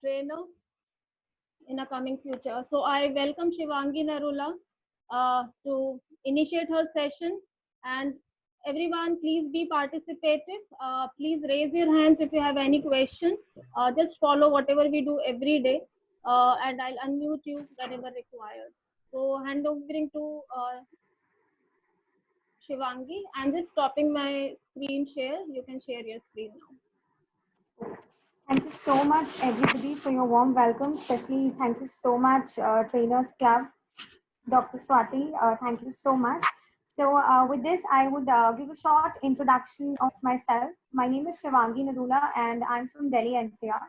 trainer in a coming future. So I welcome Shivangi Narula to initiate her session, and everyone please be participative. Please raise your hands if you have any questions. Just follow whatever we do every day, and I'll unmute you whenever required. So hand overing to Shivangi. I'm just stopping my screen share. You can share your screen now. Thank you so much, everybody, for your warm welcome. Especially, thank you so much, Trainers Club, Dr. Swati. Thank you so much. So, with this, I would give a short introduction of myself. My name is Shivangi Narula, and I'm from Delhi, NCR.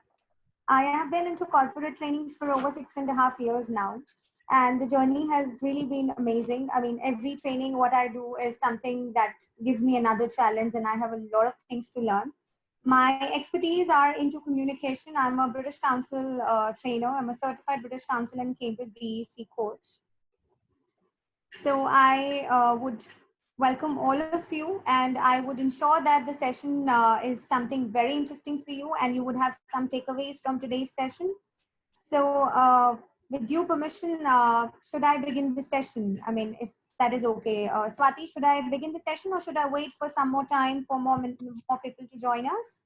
I have been into corporate trainings for over 6.5 years now. And the journey has really been amazing. I mean, every training, what I do is something that gives me another challenge, and I have a lot of things to learn. My expertise are into communication. I'm a British Council trainer. I'm a certified British Council and Cambridge BEC coach. So I would welcome all of you, and I would ensure that the session is something very interesting for you, and you would have some takeaways from today's session. So with due permission, should I begin the session? I mean, if that is okay. Swati, should I begin the session, or should I wait for some more time for more people to join us?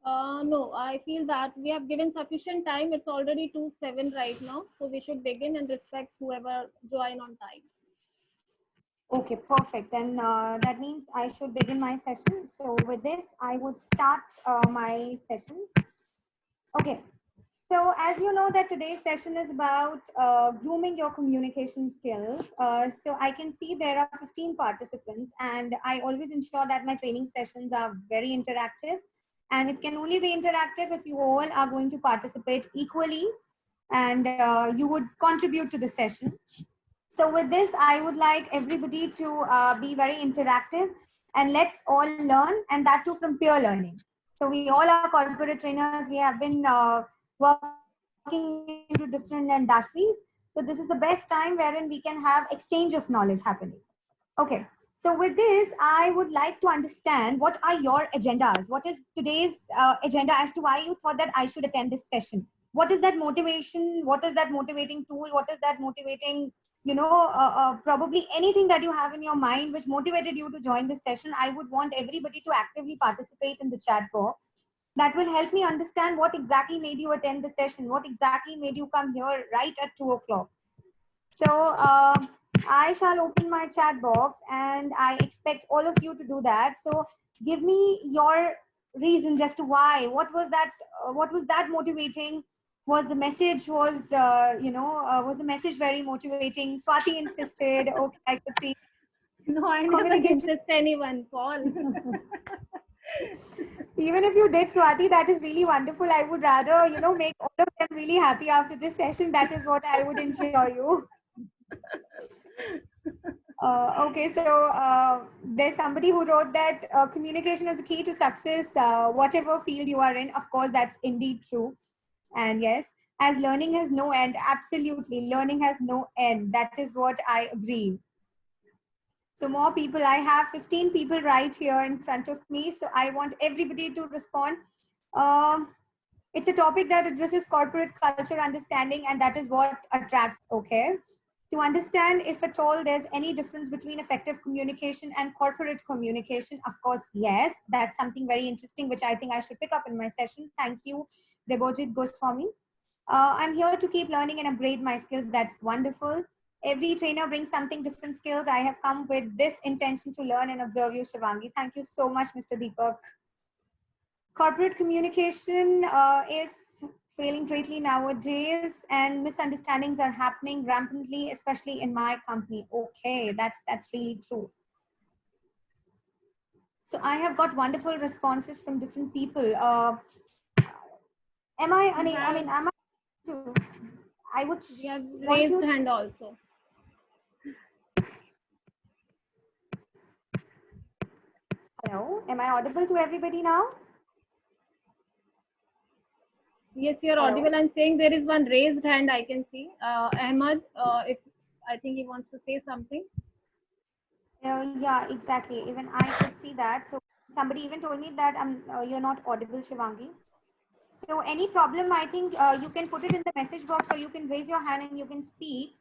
No, I feel that we have given sufficient time. It's already 2:07 right now, so we should begin and respect whoever join on time. Okay, perfect. Then that means I should begin my session. So with this, I would start my session. Okay. So as you know that today's session is about grooming your communication skills. So I can see there are 15 participants, and I always ensure that my training sessions are very interactive, and it can only be interactive if you all are going to participate equally, and you would contribute to the session. So with this, I would like everybody to be very interactive, and let's all learn, and that too from peer learning. So we all are corporate trainers. We have been working into different industries. So this is the best time wherein we can have exchange of knowledge happening. Okay. So with this, I would like to understand what are your agendas? What is today's agenda as to why you thought that I should attend this session? What is that motivation? What is that motivating tool? What is that motivating, probably anything that you have in your mind which motivated you to join this session? I would want everybody to actively participate in the chat box. That will help me understand what exactly made you attend the session, what exactly made you come here right at 2 o'clock. So I shall open my chat box, and I expect all of you to do that. So give me your reasons as to why. What was that motivating? Was the message was the message very motivating? Swati insisted. Okay, I could see. No, I never insist anyone, Paul. Even if you did, Swati, that is really wonderful. I would rather, make all of them really happy after this session. That is what I would ensure you. Okay, so there's somebody who wrote that communication is the key to success, whatever field you are in. Of course, that's indeed true. And yes, as learning has no end, absolutely, learning has no end. That is what I agree. So more people, I have 15 people right here in front of me. So I want everybody to respond. It's a topic that addresses corporate culture understanding, and that is what attracts, okay? To understand if at all there's any difference between effective communication and corporate communication, of course, yes, that's something very interesting, which I think I should pick up in my session. Thank you, Debojit Goswami. I'm here to keep learning and upgrade my skills. That's wonderful. Every trainer brings something different skills. I have come with this intention to learn and observe you, Shivangi. Thank you so much, Mr. Deepak. corporate communication is failing greatly nowadays, and misunderstandings are happening rampantly, especially in my company. Okay, that's really true. So I have got wonderful responses from different people. Am I? We I have mean, am I? To, I would we have want you. raised hand also. Hello, am I audible to everybody now? Yes, you're Hello. audible. I'm saying there is one raised hand I can see. Ahmad, if I think he wants to say something. Yeah, exactly. Even I could see that. So somebody even told me that you're not audible, Shivangi. So any problem, I think you can put it in the message box, or you can raise your hand and you can speak.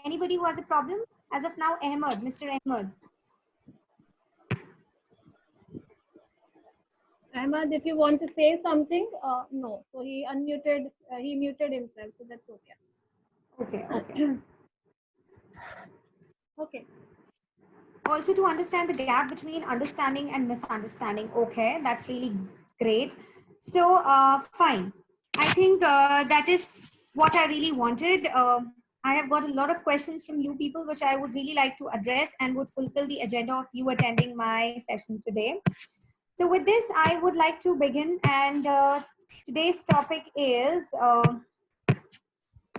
Anybody who has a problem? As of now, Ahmed, Mr. Ahmed. Ahmad, if you want to say something, no. So he unmuted, he muted himself. So that's Okay, okay. okay. Okay. Also to understand the gap between understanding and misunderstanding. Okay, that's really great. So fine. I think that is what I really wanted. I have got a lot of questions from you people, which I would really like to address and would fulfill the agenda of you attending my session today. So with this, I would like to begin, and today's topic is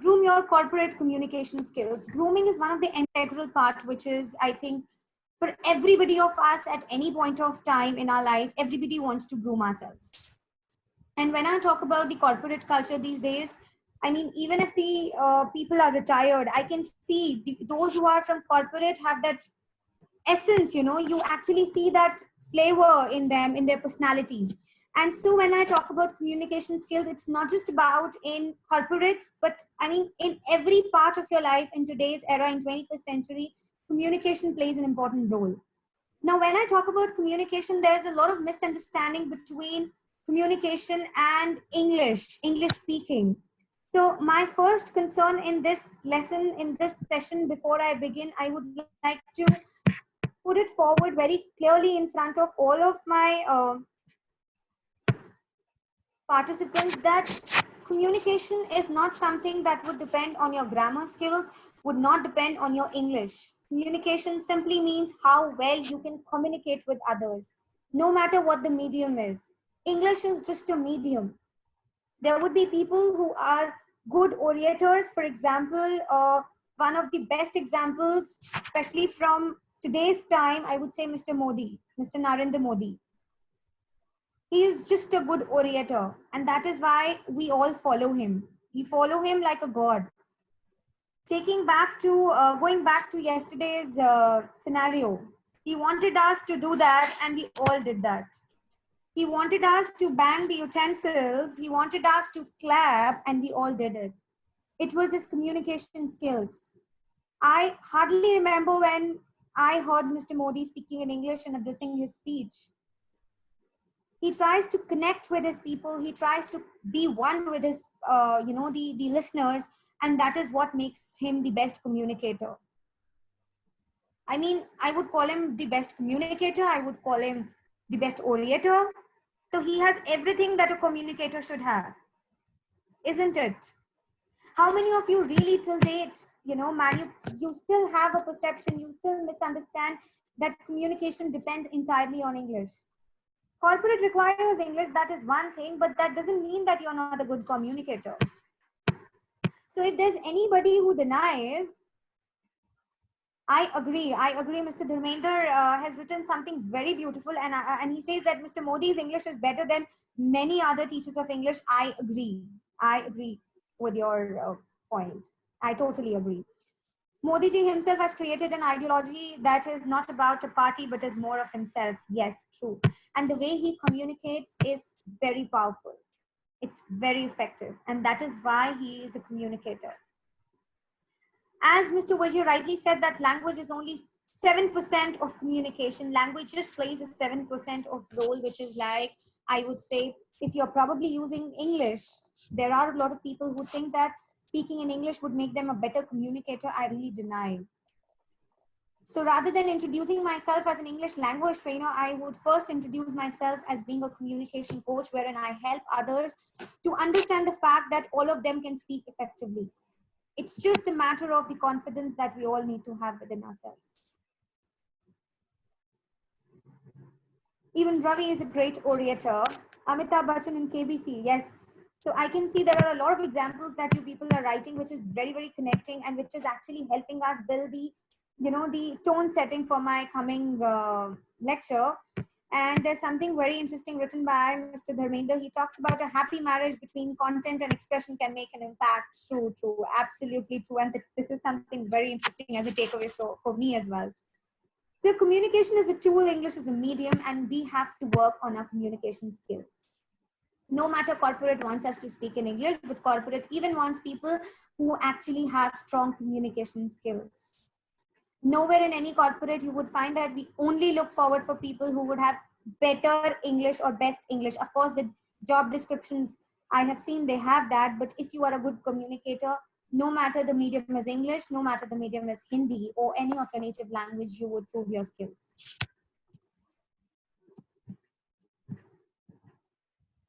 groom your corporate communication skills. Grooming is one of the integral part, which is, I think, for everybody of us at any point of time in our life, everybody wants to groom ourselves. And when I talk about the corporate culture these days, I mean, even if the people are retired, I can see those who are from corporate have that essence, you actually see that flavor in them, in their personality. And so when I talk about communication skills, it's not just about in corporates, but I mean in every part of your life in today's era, in 21st century, communication plays an important role. Now when I talk about communication, there's a lot of misunderstanding between communication and English speaking. So my first concern in this lesson, in this session, before I begin, I would like to put it forward very clearly in front of all of my participants, that communication is not something that would depend on your grammar skills, would not depend on your English. Communication simply means how well you can communicate with others, no matter what the medium is. English is just a medium. There would be people who are good orators. For example, one of the best examples, especially from today's time, I would say Mr. Modi, Mr. Narendra Modi. He is just a good orator, and that is why we all follow him. We follow him like a god. Going back to yesterday's scenario, he wanted us to do that, and we all did that. He wanted us to bang the utensils, he wanted us to clap, and we all did it. It was his communication skills. I hardly remember when I heard Mr. Modi speaking in English and addressing his speech. He tries to connect with his people. He tries to be one with his, the listeners, and that is what makes him the best communicator. I mean, I would call him the best communicator. I would call him the best orator. So he has everything that a communicator should have, isn't it? How many of you really till date, you still have a perception, you still misunderstand that communication depends entirely on English? Corporate requires English, that is one thing, but that doesn't mean that you're not a good communicator. So if there's anybody who denies, I agree. Mr. Dharmender has written something very beautiful, and he says that Mr. Modi's English is better than many other teachers of English. I agree. I agree with your point. I totally agree. Modi ji himself has created an ideology that is not about a party, but is more of himself. Yes, true. And the way he communicates is very powerful. It's very effective. And that is why he is a communicator. As Mr. Vijay rightly said, that language is only 7% of communication. Language just plays a 7% of role, which is like, I would say, if you're probably using English, there are a lot of people who think that speaking in English would make them a better communicator. I really deny. So rather than introducing myself as an English language trainer, I would first introduce myself as being a communication coach, wherein I help others to understand the fact that all of them can speak effectively. It's just a matter of the confidence that we all need to have within ourselves. Even Ravi is a great orator. Amitabh Bachchan in KBC, yes. So I can see there are a lot of examples that you people are writing, which is very, very connecting and which is actually helping us build the, the tone setting for my coming lecture. And there's something very interesting written by Mr. Dharmender. He talks about a happy marriage between content and expression can make an impact. True, true, absolutely true. And this is something very interesting as a takeaway for me as well. So communication is a tool, English is a medium, and we have to work on our communication skills. No matter corporate wants us to speak in English, but corporate even wants people who actually have strong communication skills. Nowhere in any corporate you would find that we only look forward for people who would have better English or best English. Of course, the job descriptions I have seen, they have that, but if you are a good communicator, no matter the medium is English, no matter the medium is Hindi or any of your native language, you would prove your skills.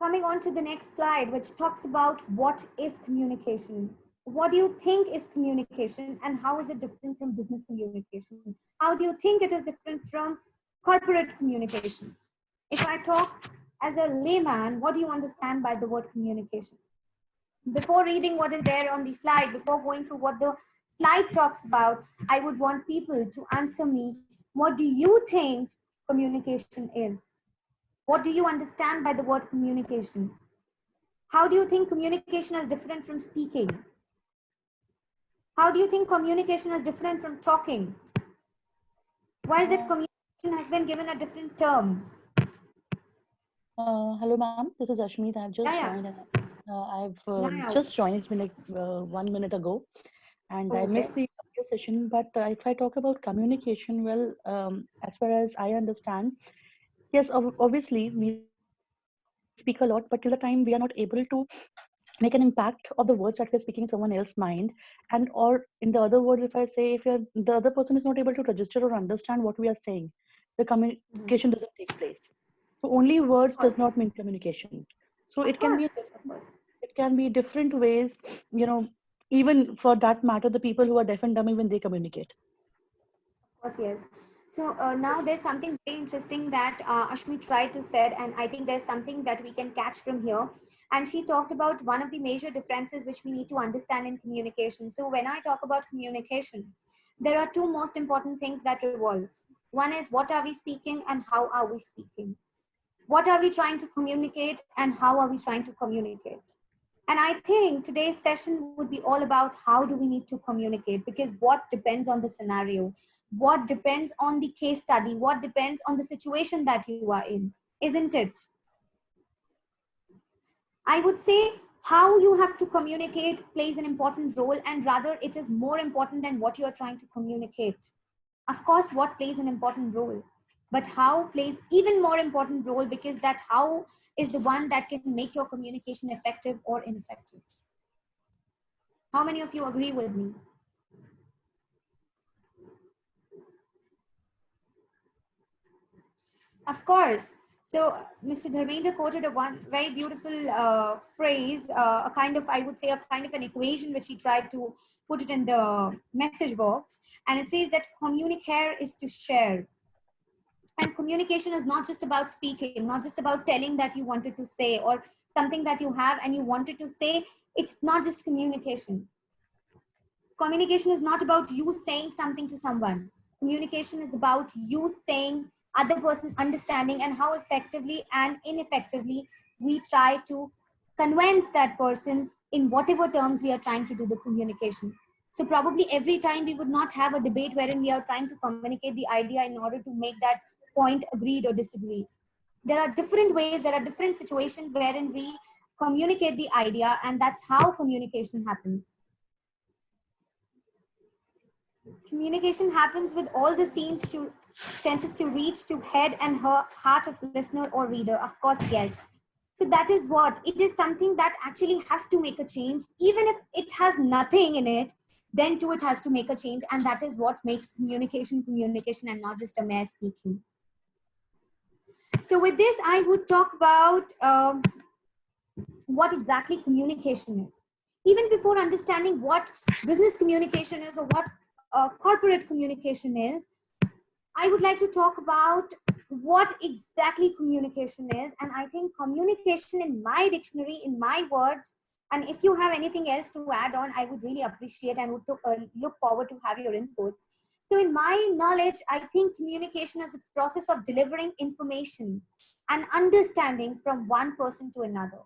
Coming on to the next slide, which talks about what is communication. What do you think is communication and how is it different from business communication? How do you think it is different from corporate communication? If I talk as a layman, what do you understand by the word communication? Before reading what is there on the slide, before going through what the slide talks about, I would want people to answer me, what do you think communication is? What do you understand by the word communication? How do you think communication is different from speaking? How do you think communication is different from talking? Why is it communication has been given a different term? Hello, ma'am. This is Ashmeet. I've just Yeah, joined. And, I've yeah. just joined. It's been like 1 minute ago, and I Okay. missed the earlier session. But if I talk about communication, well, as far as I understand, yes, obviously we speak a lot, but till the time we are not able to make an impact of the words that we're speaking in someone else's mind, and or in the other words, if I say if you're the other person is not able to register or understand what we are saying, the communication doesn't take place. So only words Of does course. not mean communication. So Of it can be course. a Of course. it can be different ways, you know, even for that matter, the people who are deaf and dumb, even they communicate. Of course, yes. So now there's something very interesting that Ashmi tried to said, and I think there's something that we can catch from here. And she talked about one of the major differences which we need to understand in communication. So when I talk about communication, there are two most important things that revolves. One is what are we speaking and how are we speaking? What are we trying to communicate and how are we trying to communicate? And I think today's session would be all about how do we need to communicate, because what depends on the scenario, what depends on the case study, what depends on the situation that you are in, isn't it? I would say how you have to communicate plays an important role, and rather it is more important than what you are trying to communicate. Of course, what plays an important role, but how plays even more important role, because that how is the one that can make your communication effective or ineffective. How many of you agree with me? Of course. So Mr. Dharmendra quoted a one very beautiful phrase, a kind of, I would say, a kind of an equation which he tried to put it in the message box. And it says that communicare is to share. And communication is not just about speaking, not just about telling that you wanted to say or something that you have and you wanted to say. It's not just communication. Communication is not about you saying something to someone. Communication is about you saying, other person understanding, and how effectively and ineffectively we try to convince that person in whatever terms we are trying to do the communication. So probably every time we would not have a debate wherein we are trying to communicate the idea in order to make that point agreed or disagreed. There are different ways, there are different situations wherein we communicate the idea, and that's how communication happens. Communication happens with all the senses to reach to head and heart of listener or reader. Of course, yes. So that is what it is, something that actually has to make a change, even if it has nothing in it. then too it has to make a change, and that is what makes communication communication and not just a mere speaking. So with this, I would talk about what exactly communication is. Even before understanding what business communication is or what corporate communication is, I would like to talk about what exactly communication is. And I think communication in my dictionary, in my words, and if you have anything else to add on, I would really appreciate and would look forward to have your inputs. So in my knowledge, I think communication is the process of delivering information and understanding from one person to another.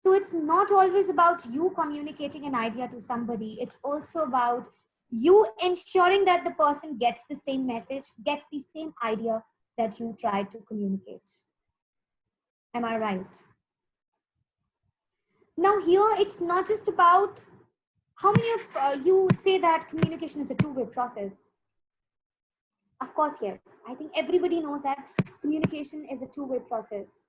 So it's not always about you communicating an idea to somebody. It's also about you ensuring that the person gets the same message, gets the same idea that you tried to communicate. Am I right? Now here, it's not just about how many of you say that communication is a two-way process. Of course, yes. I think everybody knows that communication is a two-way process.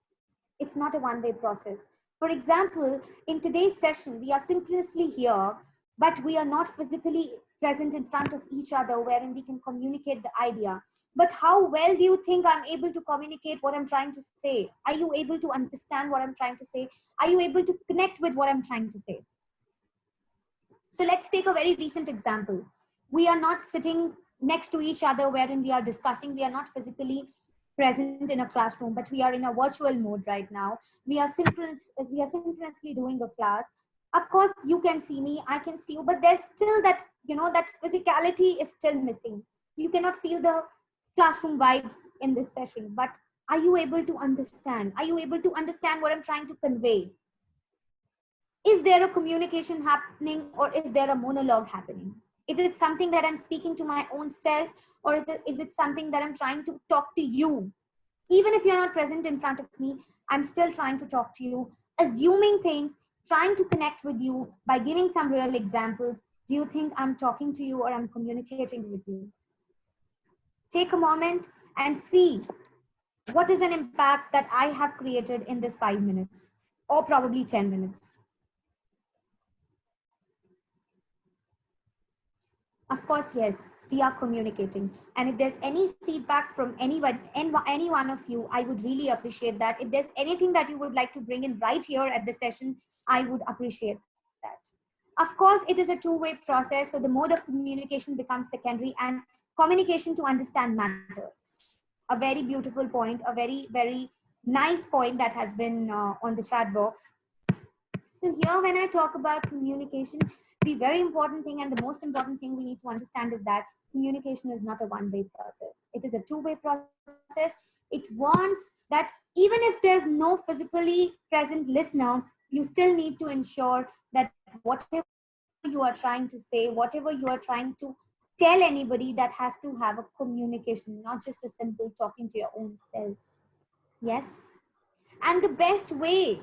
It's not a one-way process. For example, in today's session, we are synchronously here, but we are not physically present in front of each other wherein we can communicate the idea. But how well do you think I'm able to communicate what I'm trying to say? Are you able to understand what I'm trying to say? Are you able to connect with what I'm trying to say? So let's take a very recent example. We are not sitting next to each other wherein we are discussing. We are not physically present in a classroom, but we are in a virtual mode right now. We are synchronously doing a class. Of course, you can see me, I can see you, but there's still that, that physicality is still missing. You cannot feel the classroom vibes in this session, but are you able to understand? Are you able to understand what I'm trying to convey? Is there a communication happening, or is there a monologue happening? Is it something that I'm speaking to my own self, or is it something that I'm trying to talk to you? Even if you're not present in front of me, I'm still trying to talk to you, assuming things, trying to connect with you by giving some real examples. Do you think I'm talking to you or I'm communicating with you? Take a moment and see what is an impact that I have created in this 5 minutes, or probably 10 minutes. Of course, yes, we are communicating. And if there's any feedback from any one of you, I would really appreciate that. If there's anything that you would like to bring in right here at the session, I would appreciate that. Of course, it is a two-way process, so the mode of communication becomes secondary, and communication to understand matters. A very beautiful point, a very, very nice point that has been on the chat box. So here, when I talk about communication, the very important thing and the most important thing we need to understand is that communication is not a one-way process. It is a two-way process. It wants that even if there's no physically present listener, you still need to ensure that whatever you are trying to say, whatever you are trying to tell anybody, that has to have a communication, not just a simple talking to your own selves. Yes. And the best way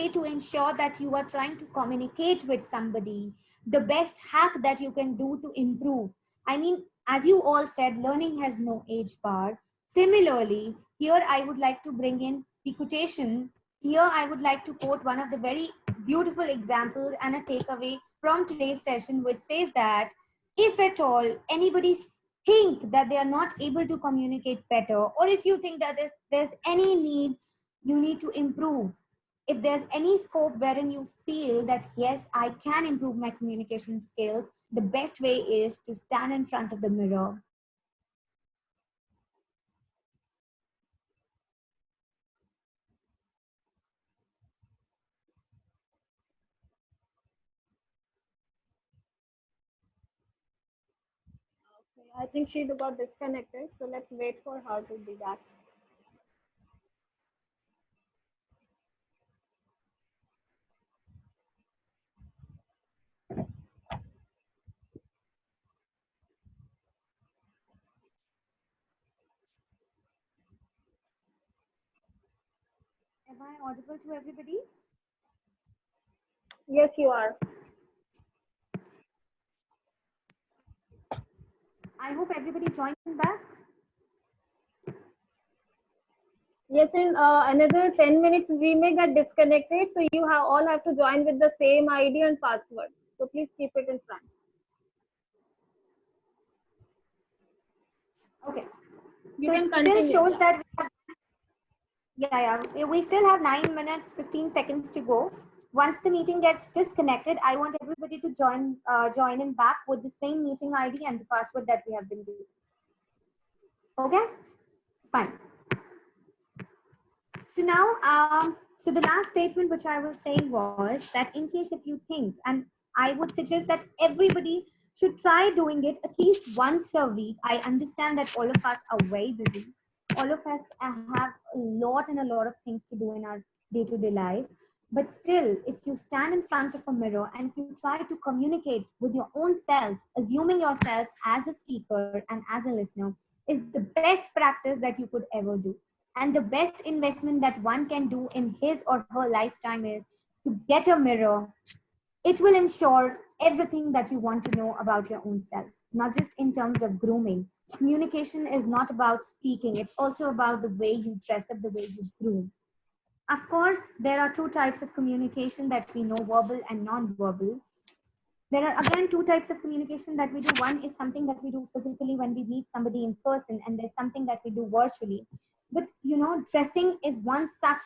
to ensure that you are trying to communicate with somebody, the best hack that you can do to improve, I mean, as you all said, learning has no age bar. Similarly, here I would like to bring in the quotation. Here I would like to quote one of the very beautiful examples and a takeaway from today's session, which says that if at all anybody think that they are not able to communicate better, or if you think that there's any need you need to improve, if there's any scope wherein you feel that yes, I can improve my communication skills, the best way is to stand in front of the mirror. I think she got disconnected, so let's wait for her to be back. Am I audible to everybody? Yes, you are. I hope everybody joined back. Yes, in another 10 minutes, we may get disconnected. So you all have to join with the same ID and password. So please keep it in front. Okay. You So it can still continue. shows Yeah. that we still have 9 minutes, 15 seconds to go. Once the meeting gets disconnected, I want everybody to join in back with the same meeting ID and the password that we have been given. Okay? Fine. So now, so the last statement which I was saying was that in case if you think, and I would suggest that everybody should try doing it at least once a week. I understand that all of us are very busy. All of us have a lot and a lot of things to do in our day-to-day life. But still, if you stand in front of a mirror and if you try to communicate with your own self, assuming yourself as a speaker and as a listener, is the best practice that you could ever do. And the best investment that one can do in his or her lifetime is to get a mirror. It will ensure everything that you want to know about your own self, not just in terms of grooming. Communication is not about speaking, it's also about the way you dress up, the way you groom. Of course, there are two types of communication that we know, verbal and non-verbal. There are again two types of communication that we do. One is something that we do physically when we meet somebody in person, and there's something that we do virtually. But dressing is one such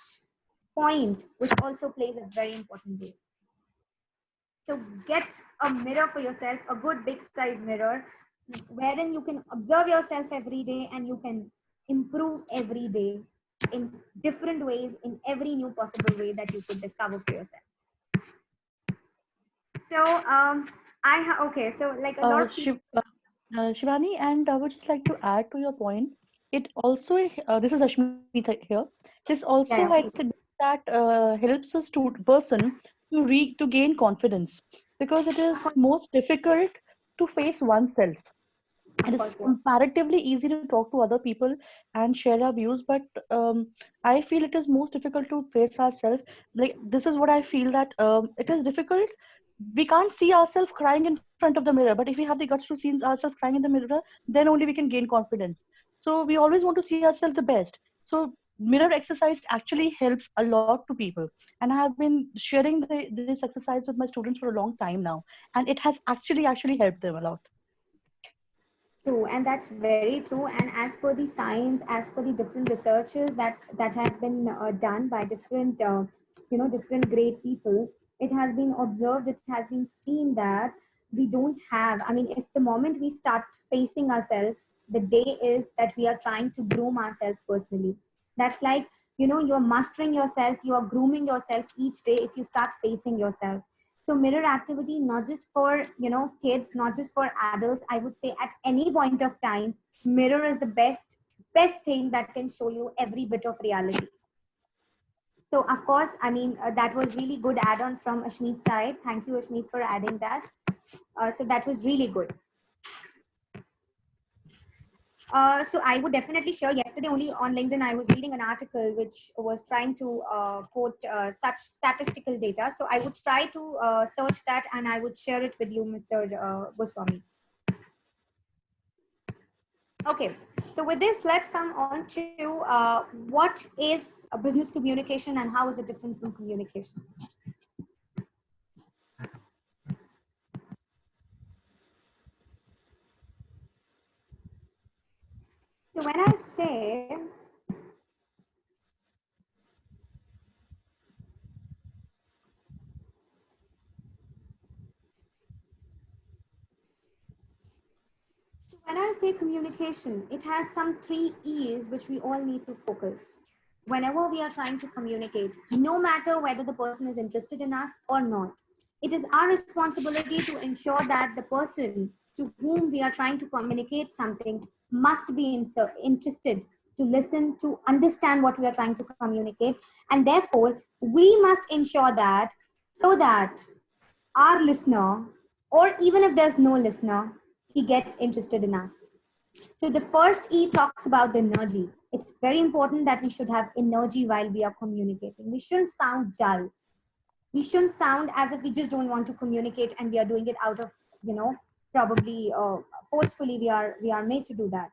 point which also plays a very important role. So get a mirror for yourself, a good big size mirror, wherein you can observe yourself every day and you can improve every day in different ways, in every new possible way that you could discover for yourself. So okay, so like a lot of people. Shivani, and I would just like to add to your point. It also, this is Ashmita here. This also Yeah, yeah, please. helps a person to gain confidence, because it is Of course, most difficult to face oneself. It of is course, yeah. comparatively easy to talk to other people and share our views, but I feel it is most difficult to face ourselves. Like, this is what I feel, that it is difficult. We can't see ourselves crying in front of the mirror, but if we have the guts to see ourselves crying in the mirror, then only we can gain confidence. So we always want to see ourselves the best. So mirror exercise actually helps a lot to people, and I have been sharing this exercise with my students for a long time now, and it has actually helped them a lot. True, and that's very true. And as per the science, as per the different researches that have been done by different, different great people, it has been observed, it has been seen that we don't have. I mean, if the moment we start facing ourselves, the day is that we are trying to groom ourselves personally. That's like, you're mastering yourself, you are grooming yourself each day if you start facing yourself. So mirror activity, not just for kids, not just for adults, I would say at any point of time, mirror is the best thing that can show you every bit of reality. So of course, I mean, that was really good add-on from Ashmeet's side. Thank you, Ashmeet, for adding that. So that was really good. So I would definitely share. Yesterday, only on LinkedIn, I was reading an article which was trying to quote such statistical data. So I would try to search that and I would share it with you, Mr. Goswami. Okay, so with this, let's come on to what is a business communication and how is it different from communication? So when I say when I say communication, it has some 3 E's which we all need to focus. Whenever we are trying to communicate, no matter whether the person is interested in us or not, it is our responsibility to ensure that the person to whom we are trying to communicate something must be interested to listen, to understand what we are trying to communicate. And therefore, we must ensure that so that our listener, or even if there's no listener, he gets interested in us. So the first E talks about the energy. It's very important that we should have energy while we are communicating. We shouldn't sound dull. We shouldn't sound as if we just don't want to communicate and we are doing it out of, probably forcefully we are made to do that.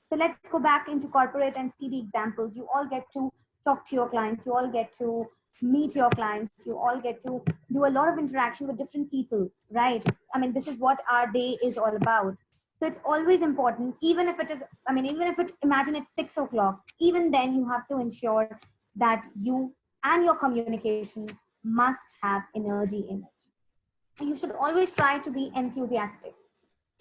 So let's go back into corporate and see the examples. You all get to talk to your clients. You all get to meet your clients. You all get to do a lot of interaction with different people, right? I mean, this is what our day is all about. So it's always important, even if it is, even if imagine it's 6 o'clock, even then you have to ensure that you and your communication must have energy in it. You should always try to be enthusiastic.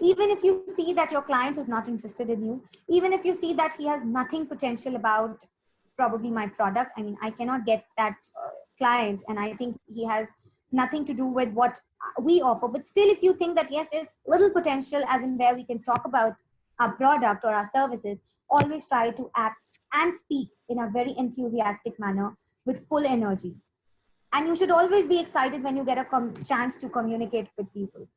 Even if you see that your client is not interested in you, even if you see that he has nothing potential about probably my product, I cannot get that client, and I think he has nothing to do with what we offer. But still, if you think that yes, there's little potential as in where we can talk about our product or our services, always try to act and speak in a very enthusiastic manner with full energy. And you should always be excited when you get a chance to communicate with people.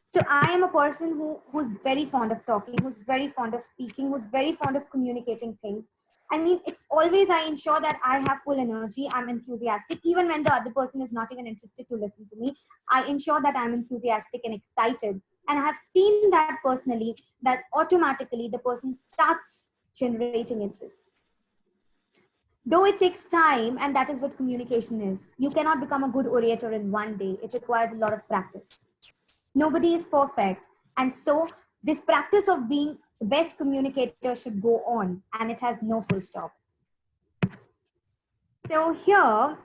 So I am a person who's very fond of talking, who's very fond of speaking, who's very fond of communicating things. It's always, I ensure that I have full energy, I'm enthusiastic, even when the other person is not even interested to listen to me. I ensure that I'm enthusiastic and excited. And I have seen that personally, that automatically the person starts generating interest. Though it takes time, and that is what communication is. You cannot become a good orator in one day. It requires a lot of practice. Nobody is perfect. And so this practice of being the best communicator should go on, and it has no full stop. So here,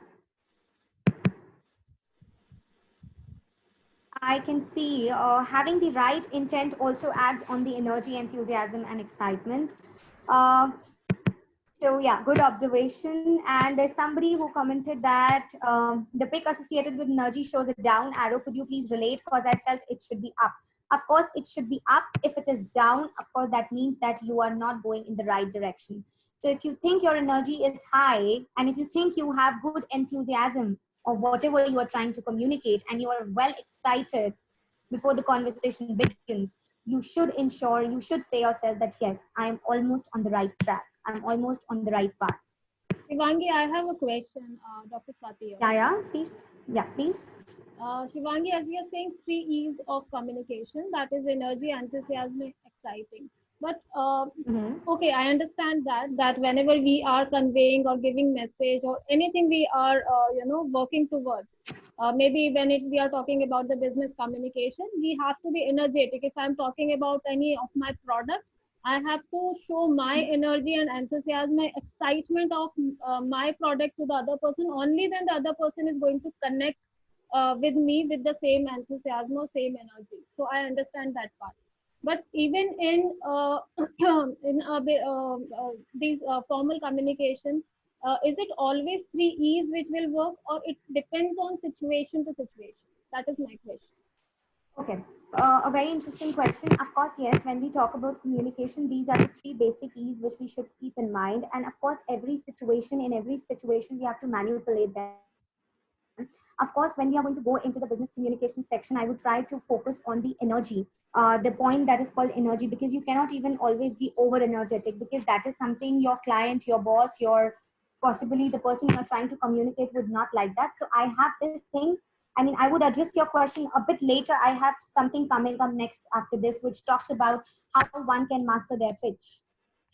I can see having the right intent also adds on the energy, enthusiasm, and excitement. Uh, So yeah, good observation. And there's somebody who commented that the pick associated with energy shows a down arrow. Could you please relate? Because I felt it should be up. Of course, it should be up. If it is down, of course, that means that you are not going in the right direction. So if you think your energy is high, and if you think you have good enthusiasm of whatever you are trying to communicate, and you are well excited before the conversation begins, you should say yourself that yes, I am almost on the right track. I'm almost on the right path. Shivangi, I have a question, Dr. Swati. Yeah, please. Yeah, please. Shivangi, as we are saying, three E's of communication, that is energy, enthusiasm, and exciting. But okay, I understand that whenever we are conveying or giving message or anything we are working towards, maybe when we are talking about the business communication, we have to be energetic. If I'm talking about any of my product, I have to show my energy and enthusiasm, my excitement of my product to the other person. Only then the other person is going to connect with me with the same enthusiasm or same energy. So I understand that part. But even in these formal communication, is it always three E's which will work, or it depends on situation to situation? That is my question. Okay. A very interesting question. Of course, yes, when we talk about communication, these are the three basic E's which we should keep in mind. And of course, in every situation, we have to manipulate them. Of course, when we are going to go into the business communication section, I would try to focus on the energy, the point that is called energy, because you cannot even always be over energetic, because that is something your client, your boss, your possibly the person you're trying to communicate would not like that. So I have this thing. I would address your question a bit later. I have something coming up next after this, which talks about how one can master their pitch.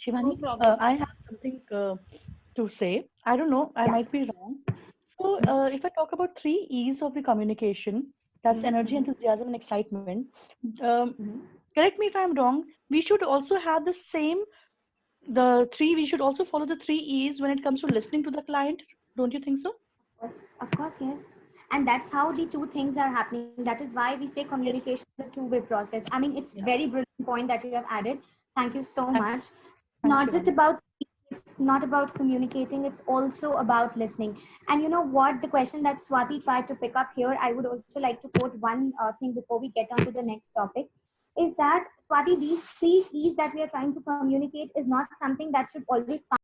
No Shivani, problem. I have something to say. I don't know, I Yeah. might be wrong. So, if I talk about three E's of the communication, that's energy, Mm-hmm. enthusiasm, and excitement. Um, Mm-hmm. Correct me if I'm wrong. We should also have the three. We should also follow the three E's when it comes to listening to the client. Don't you think so? Of course, yes. And that's how the two things are happening. That is why we say Yes. communication is a two-way process. It's Yeah. very brilliant point that you have added. Thank you so Thanks. much. Thanks, Not just Shivani. about speaking, it's not about communicating, it's also about listening. And you know what? The question that Swati tried to pick up here, I would also like to quote one thing before we get on to the next topic, is that Swati, these three E's that we are trying to communicate is not something that should always come